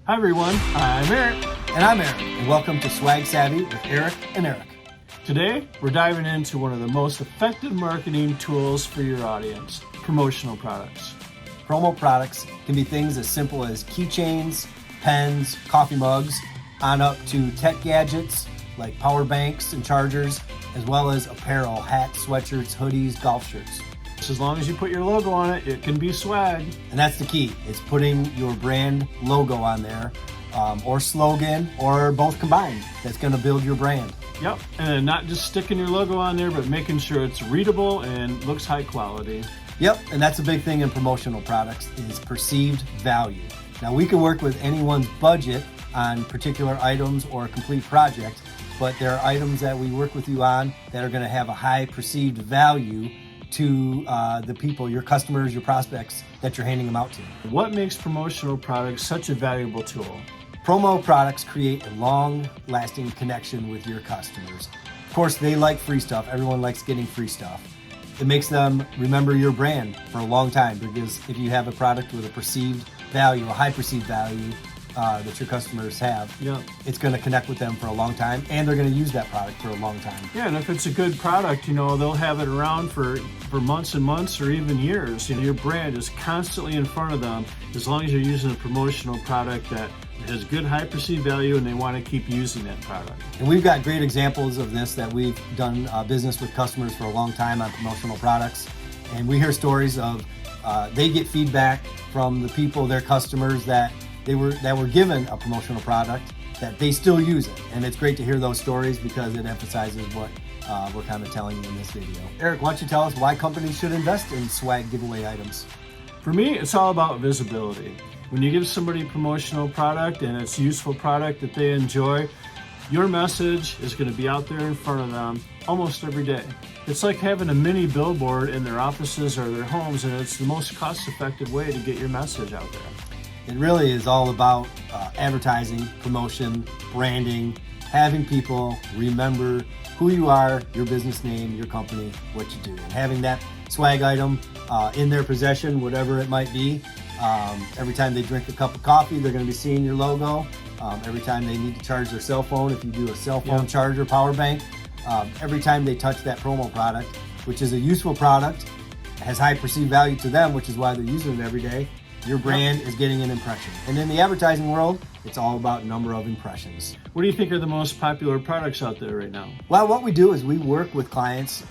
Hi everyone, I'm Eric. And I'm Eric, and welcome to Swag Savvy with Eric and Eric. Today, we're diving into one of the most effective marketing tools for your audience, promotional products. Promo products can be things as simple as keychains, pens, coffee mugs, on up to tech gadgets like power banks and chargers, as well as apparel, hats, sweatshirts, hoodies, golf shirts. As long as you put your logo on it, it can be swag. And that's the key. It's putting your brand logo on there, or slogan, or both combined. That's going to build your brand. Yep, and not just sticking your logo on there, but making sure it's readable and looks high quality. Yep, and that's a big thing in promotional products is perceived value. Now we can work with anyone's budget on particular items or a complete project, but there are items that we work with you on that are going to have a high perceived value to the people, your customers, your prospects that you're handing them out to. What makes promotional products such a valuable tool? Promo products create a long-lasting connection with your customers. Of course, they like free stuff. Everyone likes getting free stuff. It makes them remember your brand for a long time, because if you have a product with a perceived value, a high perceived value that your customers have, it's going to connect with them for a long time, and they're going to use that product for a long time. Yeah, and if it's a good product, they'll have it around for months and months or even years. Your brand is constantly in front of them as long as you're using a promotional product that has good high perceived value and they want to keep using that product. And we've got great examples of this that we've done business with customers for a long time on promotional products. And we hear stories of they get feedback from the people, their customers, that were given a promotional product, that they still use it. And it's great to hear those stories because it emphasizes what we're kind of telling you in this video. Eric, why don't you tell us why companies should invest in swag giveaway items? For me, it's all about visibility. When you give somebody a promotional product and it's a useful product that they enjoy, your message is going to be out there in front of them almost every day. It's like having a mini billboard in their offices or their homes, and it's the most cost-effective way to get your message out there. It really is all about advertising, promotion, branding, having people remember who you are, your business name, your company, what you do. And having that swag item in their possession, whatever it might be. Every time they drink a cup of coffee, they're going to be seeing your logo. Every time they need to charge their cell phone, if you do a cell phone charger, power bank, every time they touch that promo product, which is a useful product, has high perceived value to them, which is why they're using it every day, your brand is getting an impression. And in the advertising world, it's all about number of impressions. What do you think are the most popular products out there right now? Well, what we do is we work with clients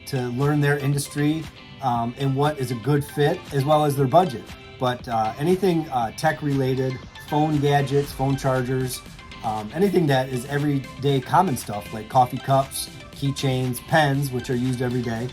to learn their industry and what is a good fit, as well as their budget. But anything tech related, phone gadgets, phone chargers, anything that is everyday common stuff like coffee cups, keychains, pens, which are used every day,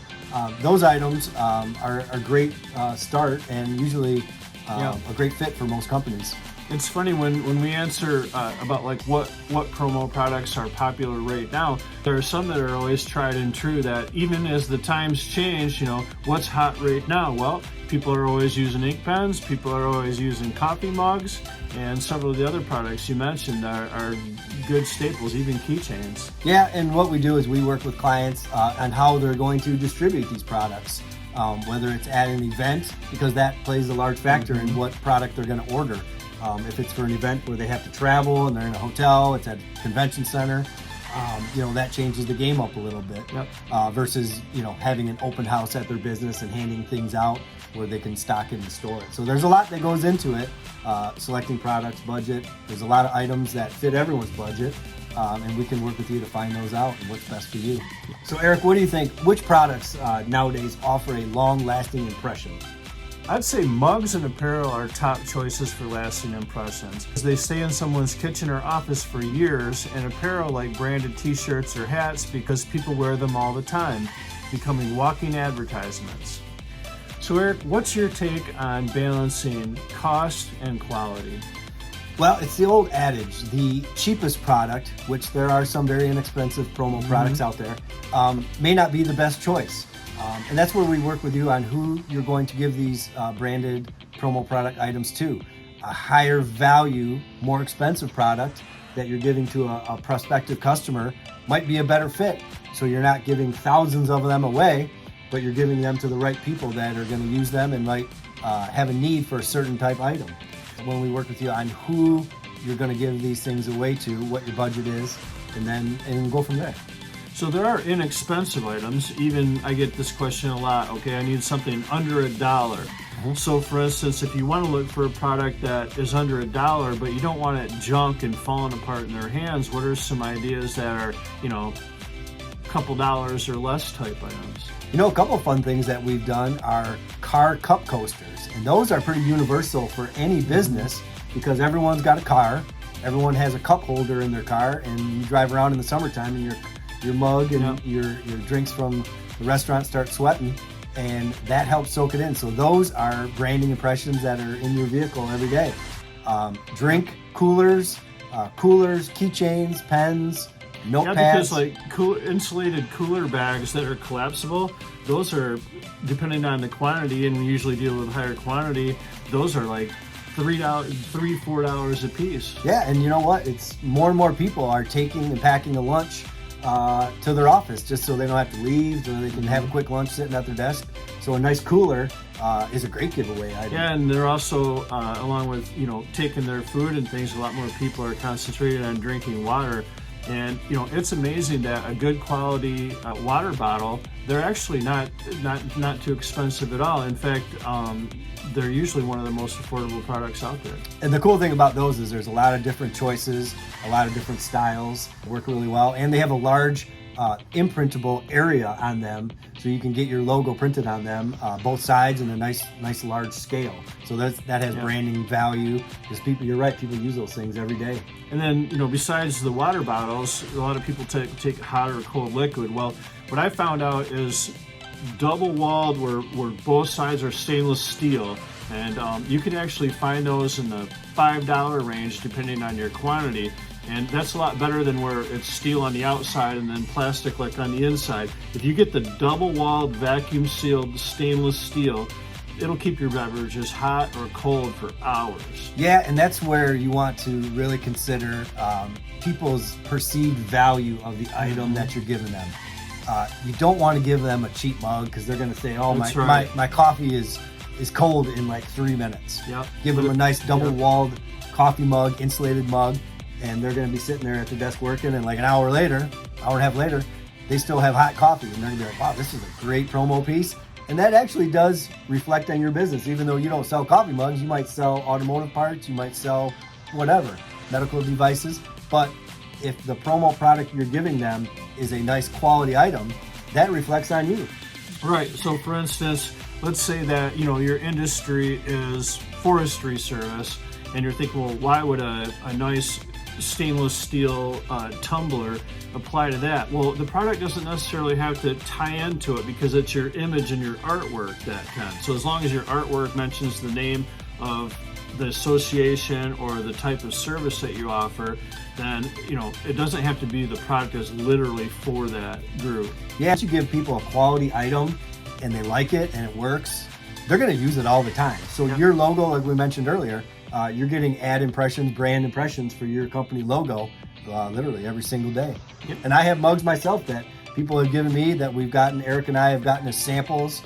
those items are a great start and usually a great fit for most companies. It's funny when we answer about like what promo products are popular right now, there are some that are always tried and true that even as the times change, what's hot right now? Well, people are always using ink pens, people are always using coffee mugs, and several of the other products you mentioned are good staples, even keychains. Yeah, and what we do is we work with clients on how they're going to distribute these products, whether it's at an event, because that plays a large factor in what product they're going to order. If it's for an event where they have to travel and they're in a hotel, it's at a convention center, that changes the game up a little bit. Versus, having an open house at their business and handing things out where they can stock in the store. So there's a lot that goes into it, selecting products, budget. There's a lot of items that fit everyone's budget, and we can work with you to find those out and what's best for you. So Eric, what do you think? Which products nowadays offer a long-lasting impression? I'd say mugs and apparel are top choices for lasting impressions. They stay in someone's kitchen or office for years, and apparel like branded t-shirts or hats because people wear them all the time, becoming walking advertisements. So Eric, what's your take on balancing cost and quality? Well, it's the old adage, the cheapest product, which there are some very inexpensive promo products out there, may not be the best choice. And that's where we work with you on who you're going to give these branded promo product items to. A higher value, more expensive product that you're giving to a prospective customer might be a better fit. So you're not giving thousands of them away, but you're giving them to the right people that are going to use them and might have a need for a certain type item. When we work with you on who you're going to give these things away to, what your budget is, and go from there. So there are inexpensive items. Even I get this question a lot. Okay, I need something under $1. So for instance, if you want to look for a product that is under $1, but you don't want it junk and falling apart in their hands, what are some ideas that are, a couple dollars or less type items? A couple of fun things that we've done are car cup coasters. And those are pretty universal for any business because everyone's got a car. Everyone has a cup holder in their car, and you drive around in the summertime and your mug and your drinks from the restaurant start sweating, and that helps soak it in. So those are branding impressions that are in your vehicle every day. Drink coolers, keychains, pens, notepads. Yeah, because like insulated cooler bags that are collapsible, those are, depending on the quantity, and we usually deal with higher quantity, those are like $4 a piece. Yeah, and you know what? It's more and more people are taking and packing a lunch to their office just so they don't have to leave, so they can have a quick lunch sitting at their desk. So a nice cooler is a great giveaway item. Yeah, and they're also, along with, taking their food and things, a lot more people are concentrated on drinking water. And, it's amazing that a good quality water bottle, they're actually not too expensive at all. In fact, they're usually one of the most affordable products out there. And the cool thing about those is there's a lot of different choices, a lot of different styles, work really well. And they have a large imprintable area on them, so you can get your logo printed on them, both sides, in a nice large scale. So that has branding value, because you're right, people use those things every day. And then, besides the water bottles, a lot of people take hot or cold liquid. Well, what I found out is double walled, where both sides are stainless steel, and you can actually find those in the $5 range depending on your quantity. And that's a lot better than where it's steel on the outside and then plastic like on the inside. If you get the double-walled, vacuum-sealed stainless steel, it'll keep your beverages hot or cold for hours. Yeah, and that's where you want to really consider people's perceived value of the item that you're giving them. You don't want to give them a cheap mug because they're going to say, "Oh, my coffee is cold in like 3 minutes." Yep. Give them a nice double-walled coffee mug, insulated mug, and they're going to be sitting there at the desk working, and like an hour and a half later, they still have hot coffee, and they're going to be like, "Wow, this is a great promo piece." And that actually does reflect on your business. Even though you don't sell coffee mugs, you might sell automotive parts, you might sell whatever, medical devices. But if the promo product you're giving them is a nice quality item, that reflects on you. Right. So for instance, let's say that, your industry is forestry service, and you're thinking, well, why would a nice stainless steel tumbler apply to that? Well, the product doesn't necessarily have to tie into it because it's your image and your artwork that can. So as long as your artwork mentions the name of the association or the type of service that you offer, then it doesn't have to be the product is literally for that group. Yeah, if you give people a quality item and they like it and it works, they're going to use it all the time. So your logo, like we mentioned earlier, you're getting ad impressions, brand impressions for your company logo literally every single day. Yep. And I have mugs myself that people have given me that Eric and I have gotten as samples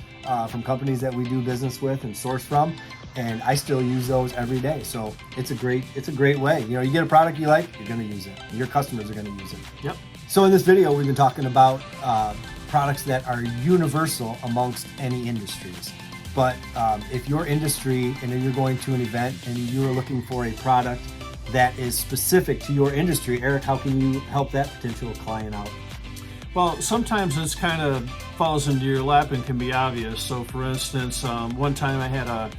from companies that we do business with and source from, and I still use those every day. So it's a great way. You get a product you like, you're going to use it. Your customers are going to use it. Yep. So in this video, we've been talking about products that are universal amongst any industries. But if your industry, and you're going to an event and you're looking for a product that is specific to your industry, Eric, how can you help that potential client out? Well, sometimes this kind of falls into your lap and can be obvious. So for instance, one time I had a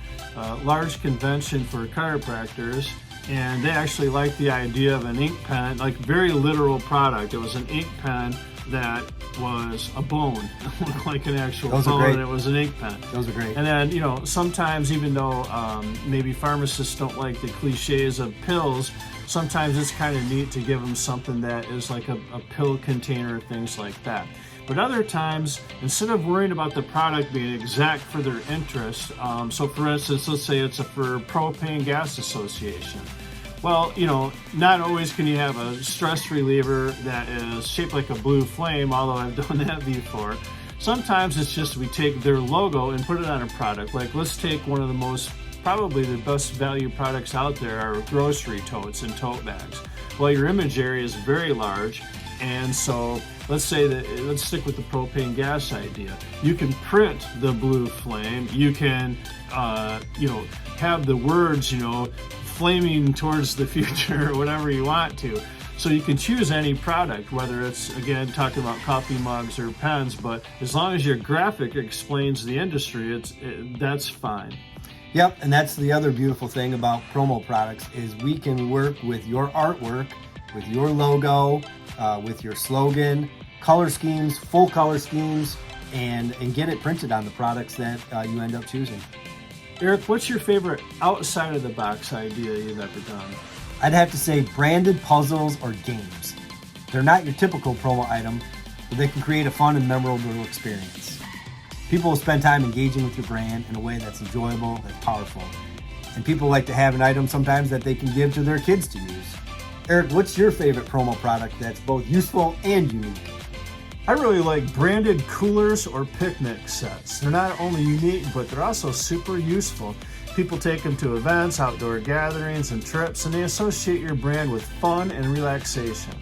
large convention for chiropractors, and they actually liked the idea of an ink pen, like very literal product. It was an ink pen that was a bone. It looked like an actual bone, and it was an ink pen. Those are great. And then, sometimes even though maybe pharmacists don't like the cliches of pills, sometimes it's kind of neat to give them something that is like a pill container, things like that. But other times, instead of worrying about the product being exact for their interest, so for instance, let's say it's for Propane Gas Association. Well, not always can you have a stress reliever that is shaped like a blue flame, although I've done that before. Sometimes it's just we take their logo and put it on a product. Like let's take one of the most probably the best value products out there are grocery totes and tote bags. Well, your image area is very large, and so let's stick with the propane gas idea. You can print the blue flame. You can, have the words, flaming towards the future or whatever you want to. So you can choose any product, whether it's, again, talking about coffee mugs or pens, but as long as your graphic explains the industry, that's fine. Yep, and that's the other beautiful thing about Promo Products is we can work with your artwork, with your logo, with your slogan, color schemes, full color schemes, and get it printed on the products that you end up choosing. Eric, what's your favorite outside of the box idea you've ever done? I'd have to say branded puzzles or games. They're not your typical promo item, but they can create a fun and memorable experience. People will spend time engaging with your brand in a way that's enjoyable, that's powerful. And people like to have an item sometimes that they can give to their kids to use. Eric, what's your favorite promo product that's both useful and unique? I really like branded coolers or picnic sets. They're not only unique, but they're also super useful. People take them to events, outdoor gatherings, and trips, and they associate your brand with fun and relaxation.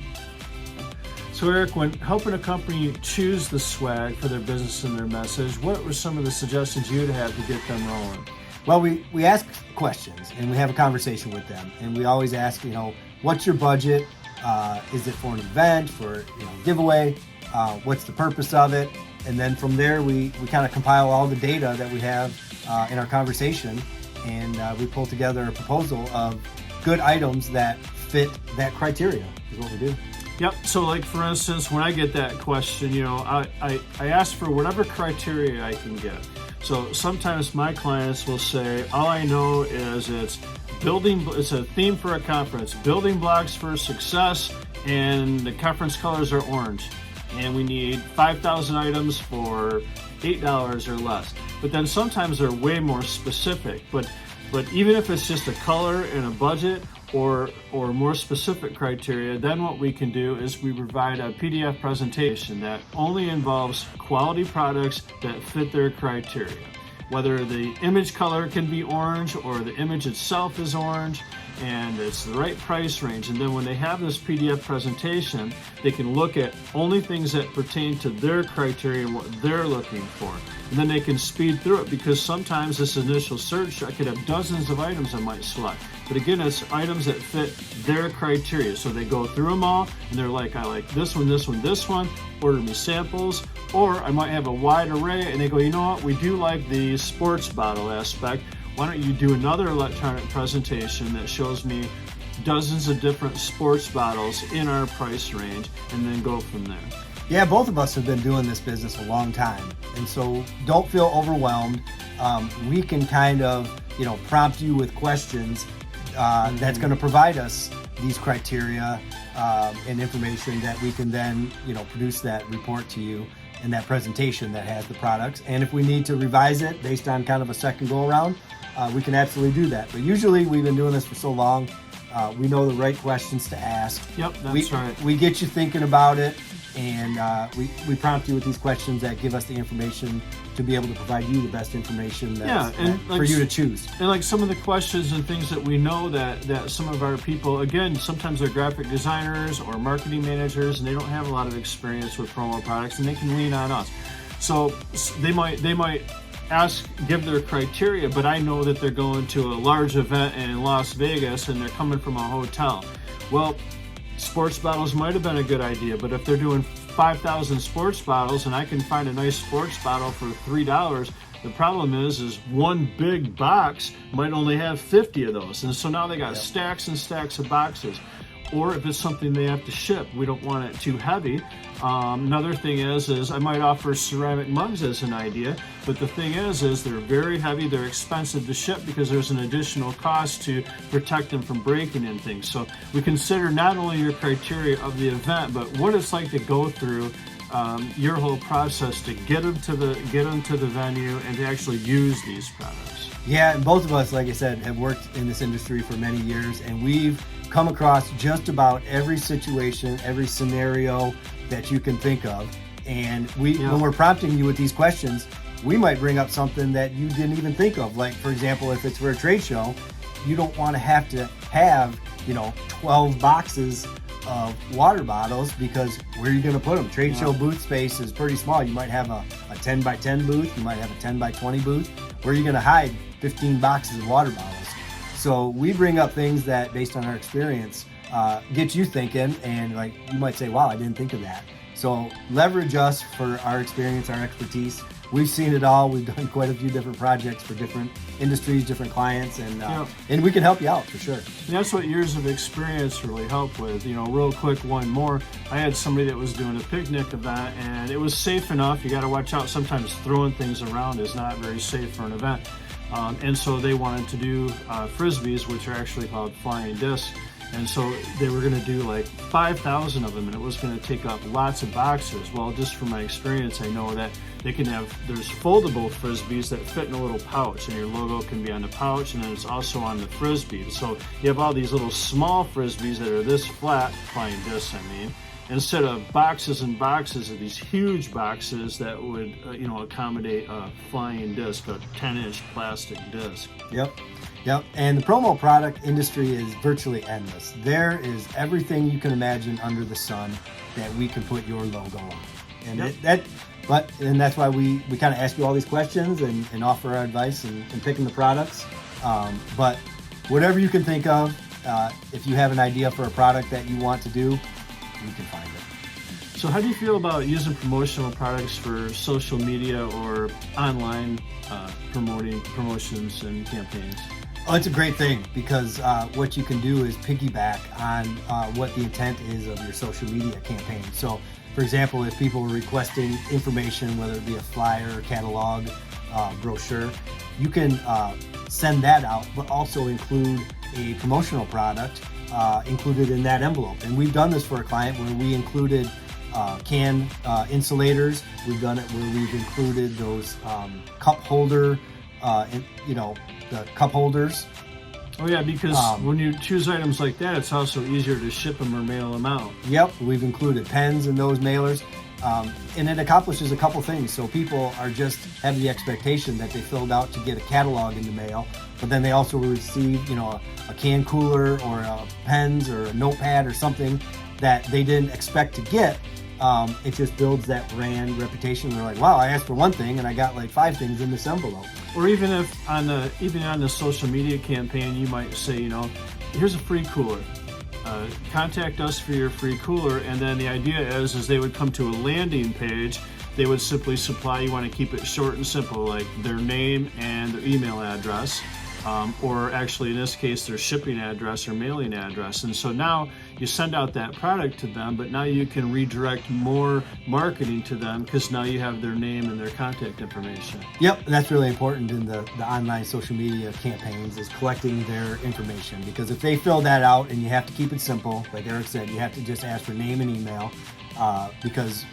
So Eric, when helping a company choose the swag for their business and their message, what were some of the suggestions you'd have to get them rolling? Well, we ask questions and we have a conversation with them, and we always ask, what's your budget? Is it for an event, for giveaway? What's the purpose of it? And then from there, we kind of compile all the data that we have in our conversation, and we pull together a proposal of good items that fit that criteria is what we do. Yep. So like, for instance, when I get that question, I ask for whatever criteria I can get. So sometimes my clients will say, all I know is it's a theme for a conference, building blocks for success, and the conference colors are orange. And we need 5,000 items for $8 or less. But then sometimes they're way more specific. But even if it's just a color and a budget or more specific criteria, then what we can do is we provide a PDF presentation that only involves quality products that fit their criteria. Whether the image color can be orange or the image itself is orange, and it's the right price range. And then when they have this PDF presentation, they can look at only things that pertain to their criteria and what they're looking for. And then they can speed through it, because sometimes this initial search, I could have dozens of items I might select. But again, it's items that fit their criteria. So they go through them all and they're like, I like this one, this one, this one, order me samples. Or I might have a wide array and they go, you know what, we do like the sports bottle aspect. Why don't you do another electronic presentation that shows me dozens of different sports bottles in our price range, and then go from there. Yeah, both of us have been doing this business a long time, and so don't feel overwhelmed. We can kind of, prompt you with questions that's going to provide us these criteria and information that we can then, produce that report to you and that presentation that has the products. And if we need to revise it based on kind of a second go around, we can absolutely do that. But usually we've been doing this for so long, we know the right questions to ask. Yep, that's right. We get you thinking about it, and we prompt you with these questions that give us the information to be able to provide you the best information for you to choose. And like some of the questions and things that we know that some of our people, again, sometimes they're graphic designers or marketing managers, and they don't have a lot of experience with promo products, and they can lean on us. So they might give their criteria, but I know that they're going to a large event in Las Vegas and they're coming from a hotel. Well, sports bottles might have been a good idea, but if they're doing 5,000 sports bottles and I can find a nice sports bottle for $3, the problem is one big box might only have 50 of those. And so now they got stacks and stacks of boxes. Or if it's something they have to ship, we don't want it too heavy. Another thing is I might offer ceramic mugs as an idea, but the thing is they're very heavy, they're expensive to ship because there's an additional cost to protect them from breaking and things. So we consider not only your criteria of the event, but what it's like to go through your whole process to get them to the venue and to actually use these products. Yeah, and both of us, like I said, have worked in this industry for many years, and we've come across just about every situation, every scenario that you can think of. And when we're prompting you with these questions, we might bring up something that you didn't even think of. Like, for example, if it's for a trade show, you don't want to have 12 boxes of water bottles, because where are you going to put them? Trade show booth space is pretty small. You might have a 10 by 10 booth. You might have a 10 by 20 booth. Where are you going to hide 15 boxes of water bottles? So we bring up things that, based on our experience, get you thinking, and like you might say, wow, I didn't think of that. So leverage us for our experience, our expertise. We've seen it all. We've done quite a few different projects for different industries, different clients, and we can help you out for sure. And that's what years of experience really help with. Real quick, one more. I had somebody that was doing a picnic event, and it was safe enough. You got to watch out. Sometimes throwing things around is not very safe for an event. And so they wanted to do frisbees, which are actually called flying discs. And so they were going to do like 5,000 of them, and it was going to take up lots of boxes. Well, just from my experience, I know that there's foldable frisbees that fit in a little pouch, and your logo can be on the pouch, and then it's also on the frisbee. So you have all these little small frisbees that are this flat, flying discs, instead of boxes and boxes of these huge boxes that would accommodate a flying disc, a 10-inch plastic disc. Yep, and the promo product industry is virtually endless. There is everything you can imagine under the sun that we can put your logo on. And that's why we kind of ask you all these questions and offer our advice in picking the products. But whatever you can think of, if you have an idea for a product that you want to do, we can find it. So how do you feel about using promotional products for social media or online promotions and campaigns? Oh, it's a great thing, because what you can do is piggyback on what the intent is of your social media campaign. So, for example, if people are requesting information, whether it be a flyer, catalog, brochure, you can send that out, but also include a promotional product included in that envelope. And we've done this for a client where we included can insulators. We've done it where we've included those cup holder, the cup holders. Oh yeah, because when you choose items like that, it's also easier to ship them or mail them out. Yep, we've included pens in those mailers, and it accomplishes a couple things. So people have the expectation that they filled out to get a catalog in the mail, but then they also receive, a can cooler or pens or a notepad or something that they didn't expect to get. It just builds that brand reputation. They're like, wow, I asked for one thing and I got like 5 things in this envelope. Or even if on the social media campaign, you might say, here's a free cooler. Contact us for your free cooler. And then the idea is they would come to a landing page. They would simply supply, you want to keep it short and simple, like their name and their email address. Or actually in this case, their shipping address or mailing address. And so now you send out that product to them, but now you can redirect more marketing to them because now you have their name and their contact information. Yep, that's really important in the online social media campaigns, is collecting their information, because if they fill that out, and you have to keep it simple, like Eric said, you have to just ask for name and email, because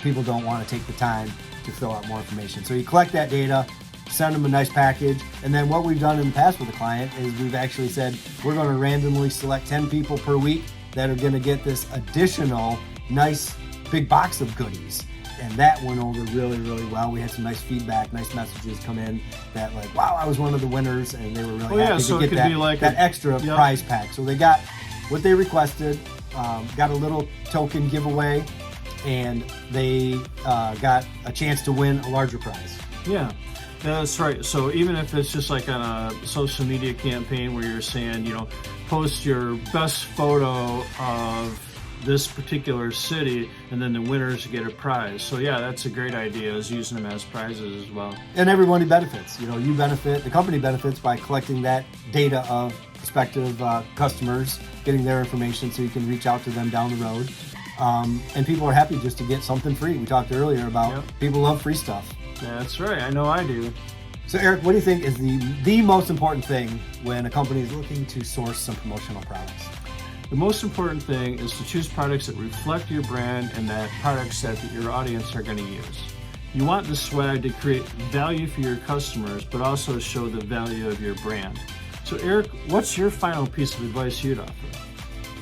people don't want to take the time to fill out more information. So you collect that data, send them a nice package, and then what we've done in the past with a client is we've actually said we're going to randomly select 10 people per week that are going to get this additional nice big box of goodies. And that went over really, really well. We had some nice feedback, nice messages come in that like, wow, I was one of the winners, and they were really happy to get that extra prize pack. So they got what they requested, got a little token giveaway, and they got a chance to win a larger prize. Yeah. That's right. So even if it's just like on a social media campaign where you're saying, post your best photo of this particular city, and then the winners get a prize. So yeah, that's a great idea, is using them as prizes as well. And everybody benefits. You benefit, the company benefits by collecting that data of prospective customers, getting their information so you can reach out to them down the road. And people are happy just to get something free. We talked earlier about people love free stuff. That's right. I know I do. So Eric, what do you think is the most important thing when a company is looking to source some promotional products? The most important thing is to choose products that reflect your brand and that products that your audience are going to use. You want the swag to create value for your customers, but also show the value of your brand. So Eric, what's your final piece of advice you'd offer?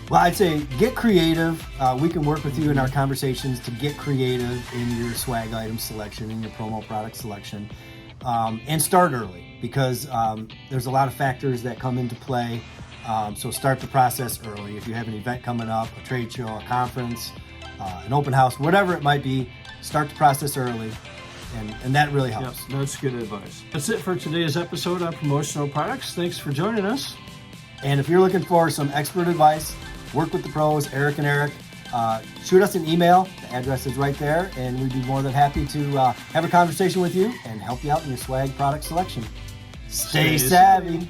Well, I'd say get creative. We can work with you in our conversations to get creative in your swag item selection, in your promo product selection, and start early because there's a lot of factors that come into play. So start the process early. If you have an event coming up, a trade show, a conference, an open house, whatever it might be, start the process early. And that really helps. Yep, that's good advice. That's it for today's episode on Promotional Products. Thanks for joining us. And if you're looking for some expert advice, work with the pros, Eric and Eric, shoot us an email. The address is right there, and we'd be more than happy to have a conversation with you and help you out in your swag product selection. Stay savvy.